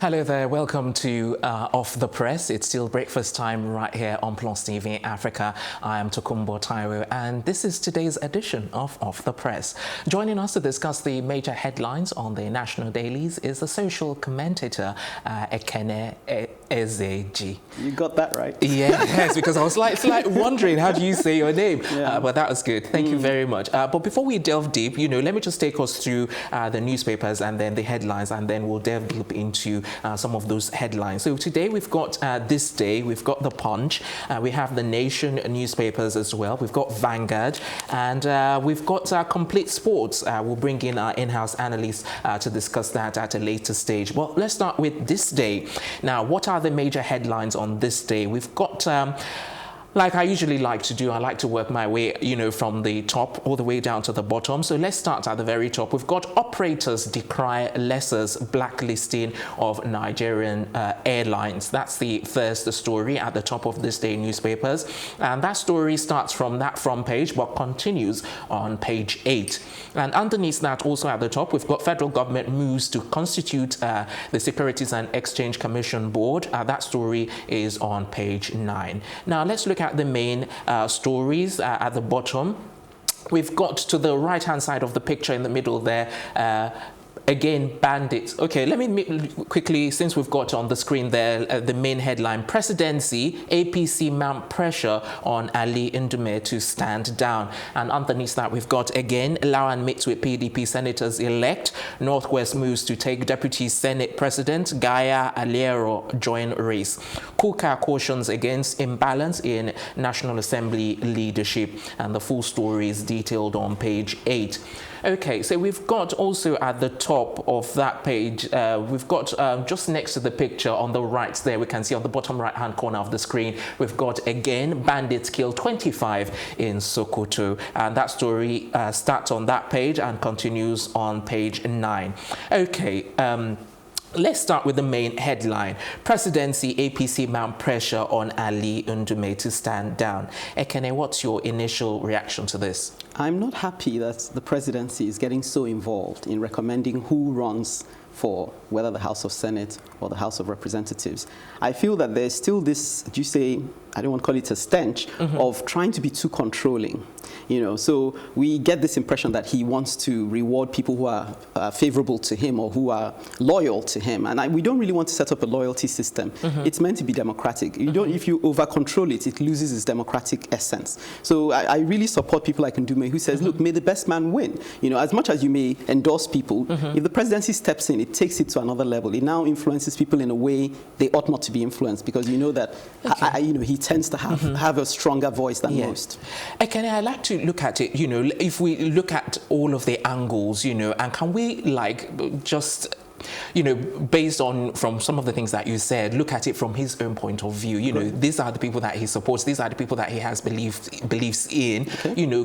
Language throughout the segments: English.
Hello there, welcome to Off the Press. It's still breakfast time right here on Plus TV Africa. I am Tokunbo Taiwo and this is today's edition of Off the Press. Joining us to discuss the major headlines on the national dailies is the social commentator Ekene Ezeji. You got that right. Yes, because I was like wondering how do you say your name, but that was good. Thank you very much. But before we delve deep, let me just take us through the newspapers and then the headlines, and then we'll delve deep into some of those headlines. So today we've got This Day, we've got The Punch, we have The Nation newspapers as well, we've got Vanguard, and we've got Complete Sports. We'll bring in our in-house analysts to discuss that at a later stage. Well, let's start with This Day. Now, what are the major headlines on This Day? We've got like I usually like to do, I like to work my way, from the top all the way down to the bottom. So let's start at the very top. We've got operators decry lessors blacklisting of Nigerian airlines. That's the first story at the top of This Day newspapers. And that story starts from that front page, but continues on page 8. And underneath that, also at the top, we've got federal government moves to constitute the Securities and Exchange Commission Board. That story is on page 9. Now, let's look at the main stories at the bottom. We've got to the right-hand side of the picture in the middle there, again, bandits. Okay, let me quickly, since we've got on the screen there, the main headline, Presidency, APC mount pressure on Ali Ndume to stand down. And underneath that, we've got, again, Lawan meets with PDP senators elect. Northwest moves to take Deputy Senate President. Gaya Aliero join race. Kuka cautions against imbalance in National Assembly leadership. And the full story is detailed on page 8. Okay, so we've got also at the top of that page, we've got just next to the picture on the right there, we can see on the bottom right-hand corner of the screen, we've got, again, bandits kill 25 in Sokoto. And that story starts on that page and continues on page 9. Okay. Let's start with the main headline. Presidency, APC mount pressure on Ali Ndume to stand down. Ekene, what's your initial reaction to this? I'm not happy that the presidency is getting so involved in recommending who runs for whether the House of Senate or the House of Representatives. I feel that there's still this, I don't want to call it a stench, of trying to be too controlling. So we get this impression that he wants to reward people who are favorable to him or who are loyal to him. And we don't really want to set up a loyalty system. It's meant to be democratic. If you over-control it, it loses its democratic essence. So I really support people like Ndume who says, look, may the best man win. As much as you may endorse people, if the presidency steps in, it takes it to another level. It now influences people in a way they ought not to be influenced, because that he tends to have a stronger voice than most. Ekene, I like to look at it, if we look at all of the angles, and can we just based on from some of the things that you said, look at it from his own point of view. These are the people that he supports, these are the people that he has beliefs in.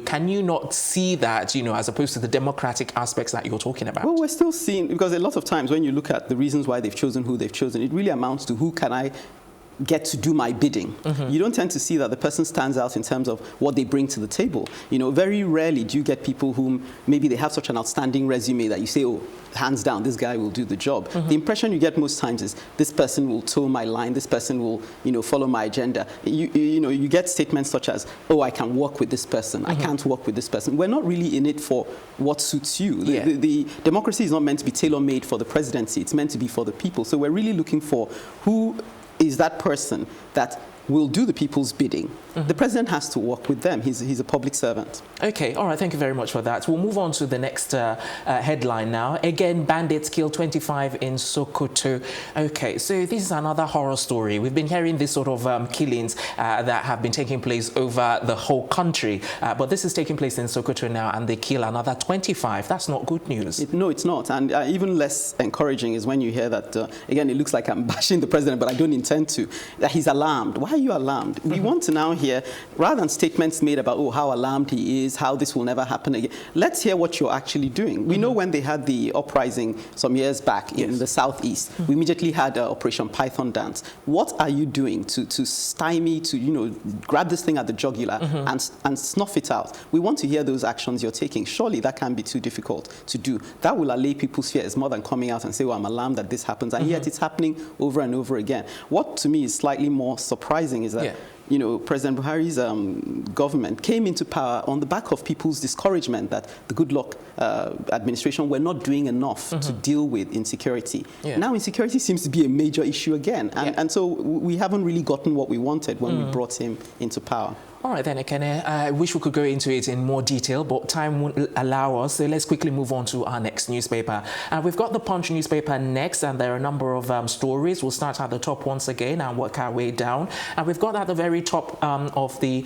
Can you not see that, as opposed to the democratic aspects that you're talking about? Well, we're still seeing, because a lot of times when you look at the reasons why they've chosen who they've chosen, it really amounts to who can I get to do my bidding. You don't tend to see that the person stands out in terms of what they bring to the table. Very rarely do you get people whom maybe they have such an outstanding resume that you say, oh, hands down, this guy will do the job. The impression you get most times is this person will toe my line, this person will, follow my agenda. You get statements such as, oh, I can work with this person, I can't work with this person. We're not really in it for what suits you. The democracy is not meant to be tailor-made for the presidency, it's meant to be for the people. So we're really looking for who is that person that will do the people's bidding. The president has to work with them. He's a public servant. Okay, all right, thank you very much for that. We'll move on to the next headline now. Again, bandits kill 25 in Sokoto. Okay, so this is another horror story. We've been hearing this sort of killings that have been taking place over the whole country, but this is taking place in Sokoto now, and they kill another 25. That's not good news. No, it's not. And even less encouraging is when you hear that, again, it looks like I'm bashing the president, but I don't intend to, that he's alarmed. Why are you alarmed? We want to now hear, rather than statements made about, oh, how alarmed he is, how this will never happen again, let's hear what you're actually doing. We know when they had the uprising some years back in the southeast, we immediately had Operation Python Dance. What are you doing to stymie, to grab this thing at the jugular and snuff it out? We want to hear those actions you're taking. Surely that can't be too difficult to do. That will allay people's fears more than coming out and say, well, I'm alarmed that this happens, and yet it's happening over and over again. What to me is slightly more surprising is that President Buhari's government came into power on the back of people's discouragement that the Goodluck administration were not doing enough to deal with insecurity. Now insecurity seems to be a major issue again, and so we haven't really gotten what we wanted when we brought him into power. All right then, Ekene, I wish we could go into it in more detail, but time won't allow us, so let's quickly move on to our next newspaper. We've got the Punch newspaper next, and there are a number of stories. We'll start at the top once again and work our way down. And we've got at the very top of the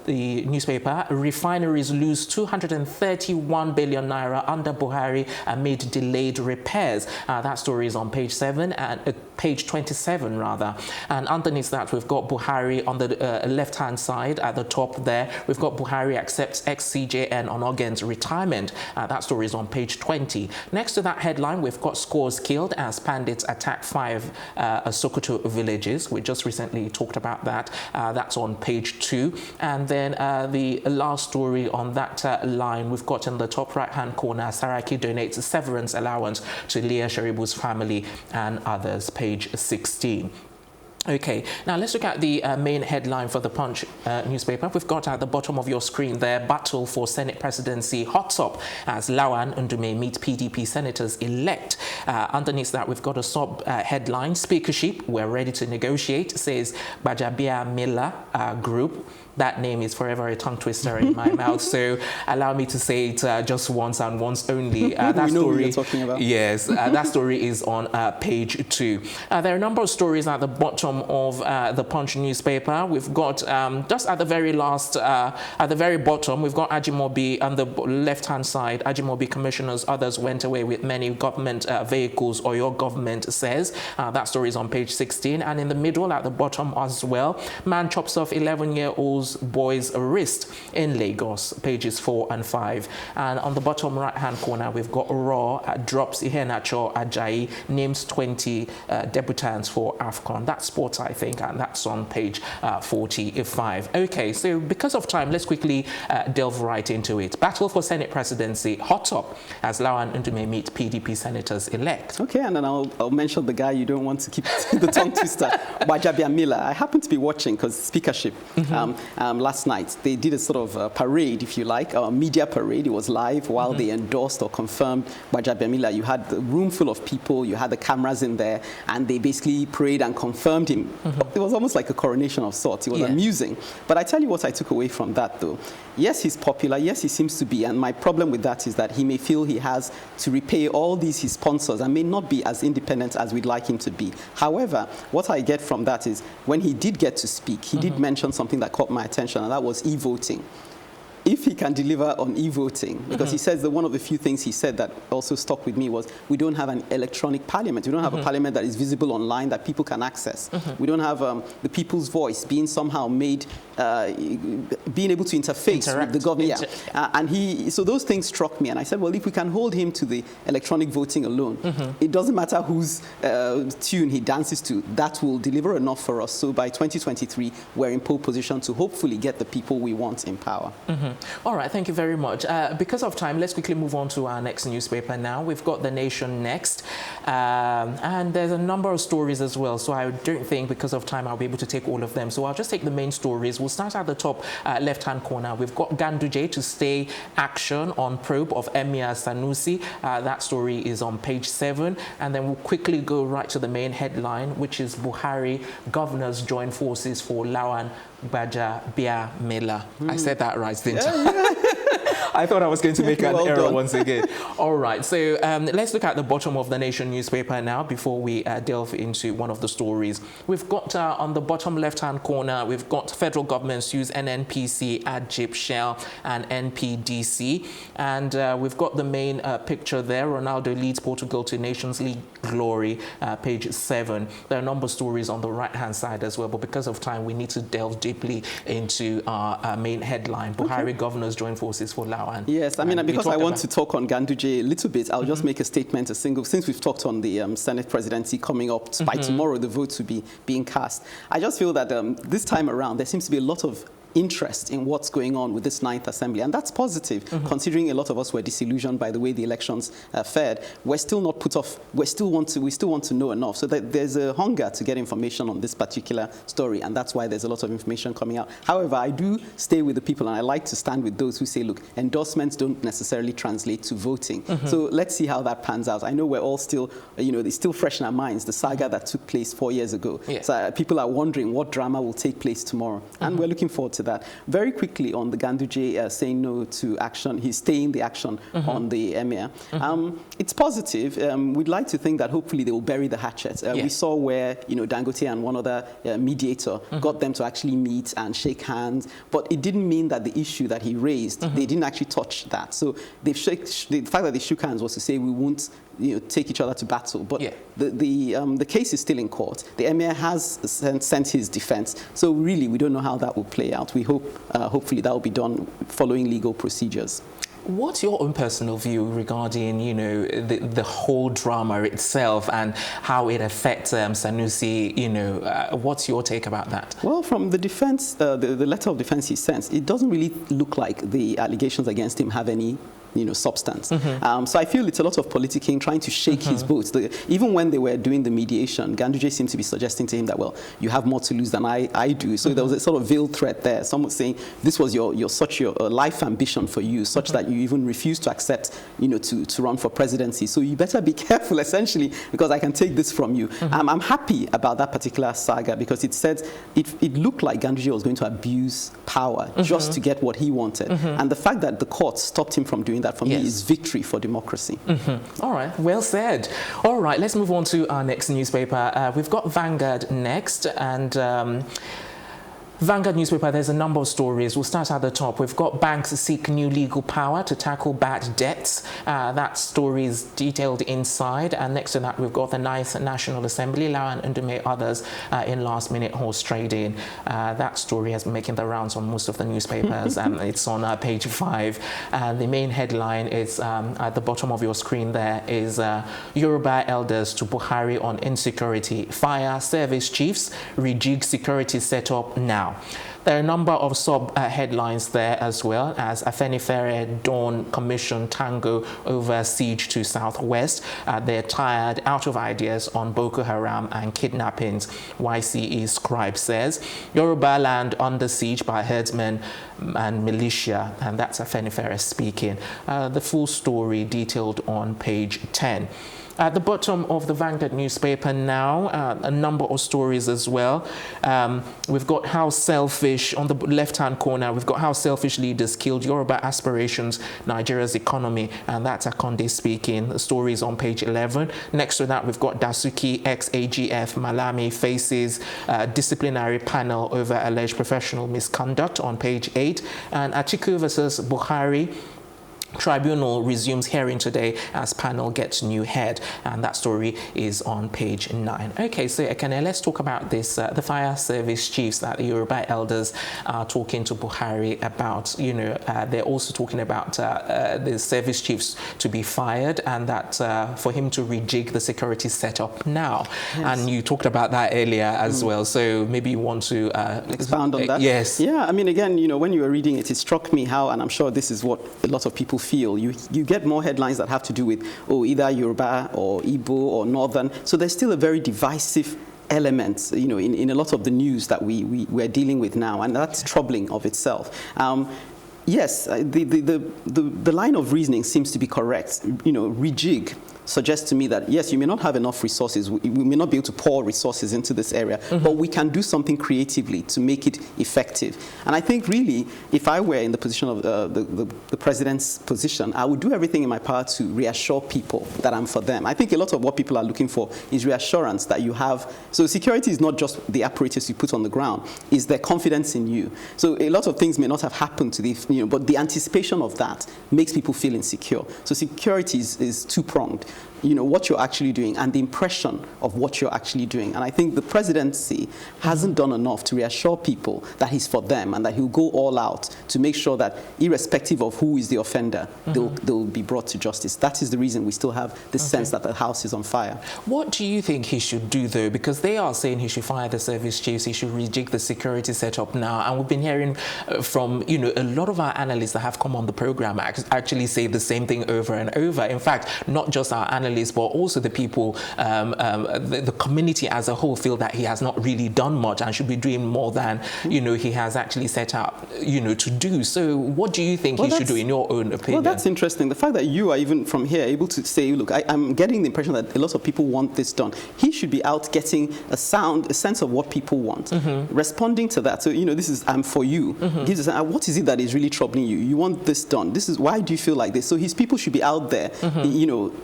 newspaper, refineries lose 231 billion naira under Buhari amid delayed repairs. That story is on page 7 and page 27 rather. And underneath that, we've got Buhari on the left-hand side. At the top there, we've got Buhari accepts ex-CJN Onnoghen's retirement. That story is on page 20. Next to that headline, we've got scores killed as bandits attack 5 Sokoto villages. We just recently talked about that. That's on page 2. And then the last story on that line, we've got in the top right-hand corner, Saraki donates a severance allowance to Leah Sharibu's family and others, page 16. Okay, now let's look at the main headline for the Punch newspaper. We've got at the bottom of your screen there, battle for Senate presidency hots up as Lawan Ndume meet PDP senators elect. Underneath that, we've got a sub-headline, speakership, we're ready to negotiate, says Bajabia Miller Group. That name is forever a tongue twister in my mouth, so allow me to say it just once and once only. That we know story, what you're talking about. Yes, that story is on page 2. There are a number of stories at the bottom of the Punch newspaper. We've got just at the very last, at the very bottom, we've got Ajimobi on the left-hand side. Ajimobi commissioners, others went away with many government vehicles, or your government says. That story is on page 16. And in the middle, at the bottom as well, man chops off 11-year-old's boy's wrist in Lagos, pages 4 and 5. And on the bottom right-hand corner, we've got Raw drops Iheanacho Ajayi, names 20 debutants for AFCON. That's sports, I think, and that's on page 45. Okay, so because of time, let's quickly delve right into it. Battle for Senate presidency hot up as Lawan Ndume meet PDP senators elect. Okay, and then I'll mention the guy you don't want to keep the tongue twister, Bajabia Miller. I happened to be watching because speakership. Last night, they did a sort of parade, if you like, a media parade. It was live while they endorsed or confirmed Bajabia Miller. You had the room full of people, you had the cameras in there, and they basically prayed and confirmed him. It was almost like a coronation of sorts. It was amusing. But I tell you what I took away from that, though. Yes, he's popular. Yes, he seems to be. And my problem with that is that he may feel he has to repay all these his sponsors and may not be as independent as we'd like him to be. However, what I get from that is when he did get to speak, he did mention something that caught my attention, and that was e-voting. If he can deliver on e-voting, because he says that one of the few things he said that also stuck with me was, we don't have an electronic parliament. We don't have a parliament that is visible online that people can access. We don't have the people's voice being somehow made, being able to interface with the government. And so those things struck me. And I said, well, if we can hold him to the electronic voting alone, it doesn't matter whose tune he dances to, that will deliver enough for us. So by 2023, we're in pole position to hopefully get the people we want in power. All right, thank you very much. Because of time, let's quickly move on to our next newspaper now. We've got The Nation next. And there's a number of stories as well, so I don't think because of time I'll be able to take all of them. So I'll just take the main stories. We'll start at the top left-hand corner. We've got Ganduje to stay action on probe of Emir Sanusi. That story is on page 7. And then we'll quickly go right to the main headline, which is Buhari, governors join forces for Lawan Bajabia Miller. I said that right, didn't I? I thought I was going to make an Well error done. once again. All right, so let's look at the bottom of the Nation newspaper now before we delve into one of the stories. We've got on the bottom left-hand corner, we've got federal government sues NNPC, ADGIP, Shell, and NPDC. And we've got the main picture there. Ronaldo leads Portugal to Nations League glory, page 7. There are a number of stories on the right-hand side as well, but because of time, we need to delve deeply into our main headline. Buhari governors join forces for Lawan. Yes, I mean, because I want to talk on Ganduje a little bit, I'll just make a statement, since we've talked on the Senate presidency coming up, by tomorrow the vote to be being cast. I just feel that this time around, there seems to be a lot of interest in what's going on with this 9th Assembly, and that's positive, considering a lot of us were disillusioned by the way the elections fared. We're still not put off. We still want to know enough, so that there's a hunger to get information on this particular story, and that's why there's a lot of information coming out. However, I do stay with the people, and I like to stand with those who say, look, endorsements don't necessarily translate to voting. So let's see how that pans out. I know we're all still, it's still fresh in our minds, the saga that took place 4 years ago. Yeah. So people are wondering what drama will take place tomorrow, and we're looking forward to that. Very quickly on the Ganduje saying no to action, he's staying the action on the emir. It's positive. We'd like to think that hopefully they will bury the hatchet. We saw where Dangote and one other mediator got them to actually meet and shake hands, but it didn't mean that the issue that he raised, they didn't actually touch that. So the fact that they shook hands was to say we won't take each other to battle. But the case is still in court. The emir has sent his defense. So really, we don't know how that will play out. We hope, hopefully, that will be done following legal procedures. What's your own personal view regarding, the whole drama itself and how it affects Sanusi? What's your take about that? Well, from the defense, the letter of defense he sent, it doesn't really look like the allegations against him have any substance. So I feel it's a lot of politicking, trying to shake his boat. Even when they were doing the mediation, Ganduje seemed to be suggesting to him that, well, you have more to lose than I do. So there was a sort of veiled threat there. Someone saying this was your life ambition for you, such that you even refused to accept, to run for presidency. So you better be careful, essentially, because I can take this from you. I'm happy about that particular saga because it said it looked like Ganduje was going to abuse power just to get what he wanted. And the fact that the court stopped him from doing that, for me, is victory for democracy. All right, well said. All right, let's move on to our next newspaper. We've got Vanguard next, and Vanguard newspaper, there's a number of stories. We'll start at the top. We've got banks seek new legal power to tackle bad debts. That story is detailed inside. And next to that, we've got the 9th National Assembly, Lawan and others in last-minute horse trading. That story has been making the rounds on most of the newspapers. It's on page 5. The main headline is at the bottom of your screen there is Yoruba elders to Buhari on insecurity. Fire service chiefs rejig security setup now. There are a number of sub-headlines there as well, as Afenifere Dawn Commission Tango over siege to Southwest. They're tired, out of ideas on Boko Haram and kidnappings, YCE scribe says. Yoruba land under siege by herdsmen and militia, and that's Afenifere speaking. The full story detailed on page 10. At the bottom of the Vanguard newspaper now, a number of stories as well. We've got how selfish, on the left-hand corner, we've got how selfish leaders killed Yoruba aspirations, Nigeria's economy, and that's Akonde speaking. The story is on page 11. Next to that, we've got Dasuki, ex-AGF, Malami faces disciplinary panel over alleged professional misconduct on page 8. And Atiku versus Buhari. Tribunal resumes hearing today as panel gets new head, and that story is on page 9. Okay, so Ekene, let's talk about this, the fire service chiefs that the Yoruba elders are talking to Buhari about. They're also talking about the service chiefs to be fired and that for him to rejig the security setup now. Yes. And you talked about that earlier as well, so maybe you want to expound on that? Yes. Yeah, I mean, again, when you were reading it, it struck me how, and I'm sure this is what a lot of people feel, you get more headlines that have to do with, either Yoruba or Igbo or Northern. So there's still a very divisive element, in a lot of the news that we're dealing with now, and that's troubling of itself. Yes, the line of reasoning seems to be correct. Rejig. suggests to me that, yes, you may not have enough resources. We may not be able to pour resources into this area, but we can do something creatively to make it effective. And I think really, if I were in the position of the president's position, I would do everything in my power to reassure people that I'm for them. I think a lot of what people are looking for is reassurance that you have. So security is not just the apparatus you put on the ground, it's their confidence in you. So a lot of things may not have happened to the, but the anticipation of that makes people feel insecure. So security is two-pronged. What you're actually doing and the impression of what you're actually doing. And I think the presidency hasn't done enough to reassure people that he's for them and that he'll go all out to make sure that irrespective of who is the offender, they'll be brought to justice. That is the reason we still have this sense that the house is on fire. What do you think he should do, though? Because they are saying he should fire the service chiefs, he should rejig the security setup now. And we've been hearing from, a lot of our analysts that have come on the program actually say the same thing over and over. In fact, not just our analysts, but also the people, the community as a whole feel that he has not really done much and should be doing more than, he has actually set out, to do. So what do you think he should do in your own opinion? Well, that's interesting. The fact that you are even from here able to say, look, I'm getting the impression that a lot of people want this done. He should be out getting a sense of what people want, responding to that. So, this is, I'm for you. Gives us, what is it that is really troubling you? You want this done. This is, why do you feel like this? So his people should be out there,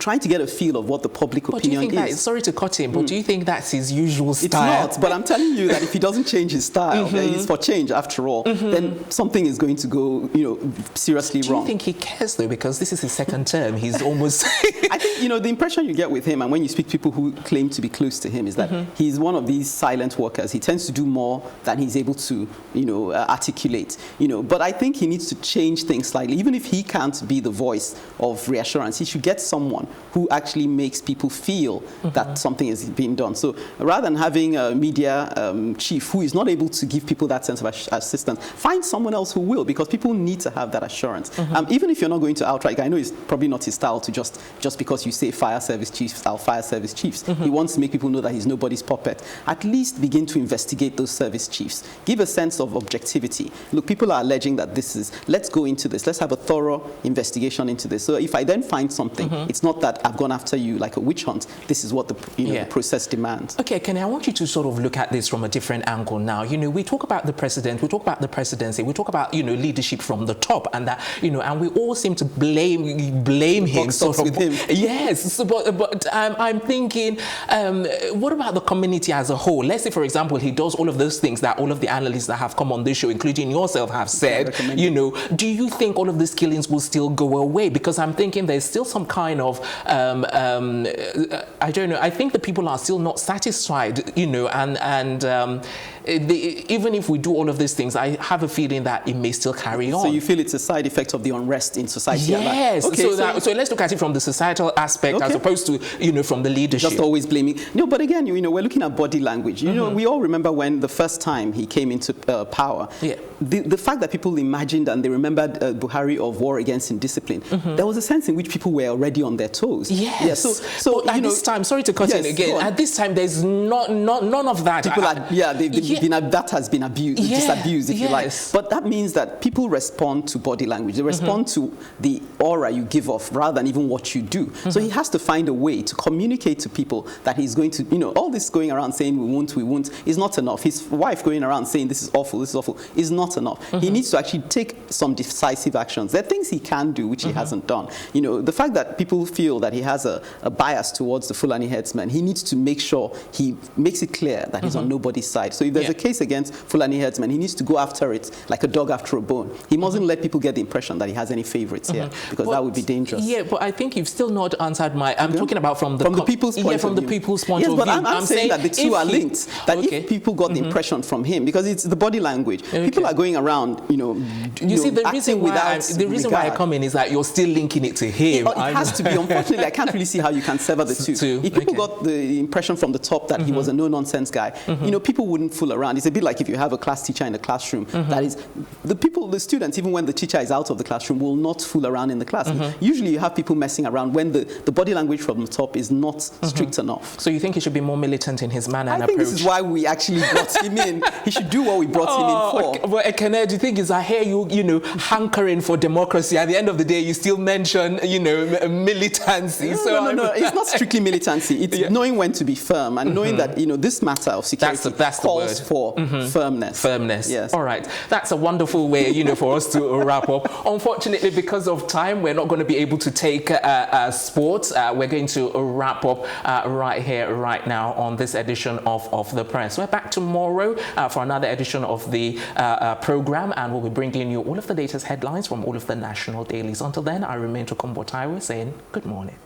trying to get a feel of what the public opinion is. That, sorry to cut him, but do you think that's his usual style? It's not, but I'm telling you that if he doesn't change his style, he's for change after all, then something is going to go, seriously wrong. Do you think he cares, though? Because this is his second term. He's almost... I think, the impression you get with him, and when you speak to people who claim to be close to him, is that he's one of these silent workers. He tends to do more than he's able to, articulate. But I think he needs to change things slightly. Even if he can't be the voice of reassurance, he should get someone who actually makes people feel that something is being done. So rather than having a media chief who is not able to give people that sense of assistance, find someone else who will, because people need to have that assurance. Even if you're not going to outright, I know it's probably not his style to just because you say fire service chiefs, I'll fire service chiefs. He wants to make people know that he's nobody's puppet. At least begin to investigate those service chiefs. Give a sense of objectivity. Look, people are alleging that let's go into this. Let's have a thorough investigation into this. So if I then find something, it's not that I've gone after you like a witch hunt. This is what the process demands. Okay, Ekene, I want you to sort of look at this from a different angle now. We talk about the president, we talk about the presidency, we talk about, leadership from the top, and that, and we all seem to blame him. With him. Yes, so, but I'm thinking, what about the community as a whole? Let's say, for example, he does all of those things that all of the analysts that have come on this show, including yourself, have said. Do you think all of these killings will still go away? Because I'm thinking there's still some kind of, I don't know, I think the people are still not satisfied, even if we do all of these things, I have a feeling that it may still carry on. So you feel it's a side effect of the unrest in society? Yes. Okay, so let's look at it from the societal aspect as opposed to, from the leadership. Just always blaming. No, but again, we're looking at body language. We all remember when the first time he came into power, the fact that people imagined and they remembered Buhari of war against indiscipline, there was a sense in which people were already on their toes. Yes. Yeah, so at this time, sorry to cut in again, at this time there's none of that. People that has been abused, disabused, if you like. But that means that people respond to body language. They respond to the aura you give off rather than even what you do. So he has to find a way to communicate to people that he's going to, all this going around saying we won't, is not enough. His wife going around saying this is awful, is not enough. He needs to actually take some decisive actions. There are things he can do which he hasn't done. The fact that people feel that he has a bias towards the Fulani headsmen, he needs to make sure he makes it clear that he's on nobody's side. So if there's a case against Fulani headsmen, he needs to go after it like a dog after a bone. He mustn't let people get the impression that he has any favorites here, because that would be dangerous. Yeah, but I think you've still not answered I'm talking about from the people's point of view. From the people's point of view. Yes, but I'm saying that the two are linked. That if people got the impression from him, because it's the body language, people are going around, you see, the reason why I come in is that you're still linking it to him. It has to be. Unfortunately, I can't really see how you can sever the two. If people got the impression from the top that he was a no-nonsense guy, people wouldn't fool around. It's a bit like if you have a class teacher in the classroom, that is, the students, even when the teacher is out of the classroom, will not fool around in the class. Usually you have people messing around when the body language from the top is not strict enough. So you think he should be more militant in his manner and approach? I think this is why we actually brought him in. He should do what we brought him in for. Well, Ekene, do you think I hear you, hankering for democracy? At the end of the day, you still mention, militancy militancy. No. It's not strictly militancy. It's knowing when to be firm and knowing that, this matter of security calls for firmness. Firmness. Yes. All right. That's a wonderful way, for us to wrap up. Unfortunately, because of time, we're not going to be able to take sports. We're going to wrap up right here, right now on this edition of The Press. We're back tomorrow for another edition of the program, and we'll be bringing you all of the latest headlines from all of the national dailies. Until then, I remain Tokunbo Taiwo saying good morning.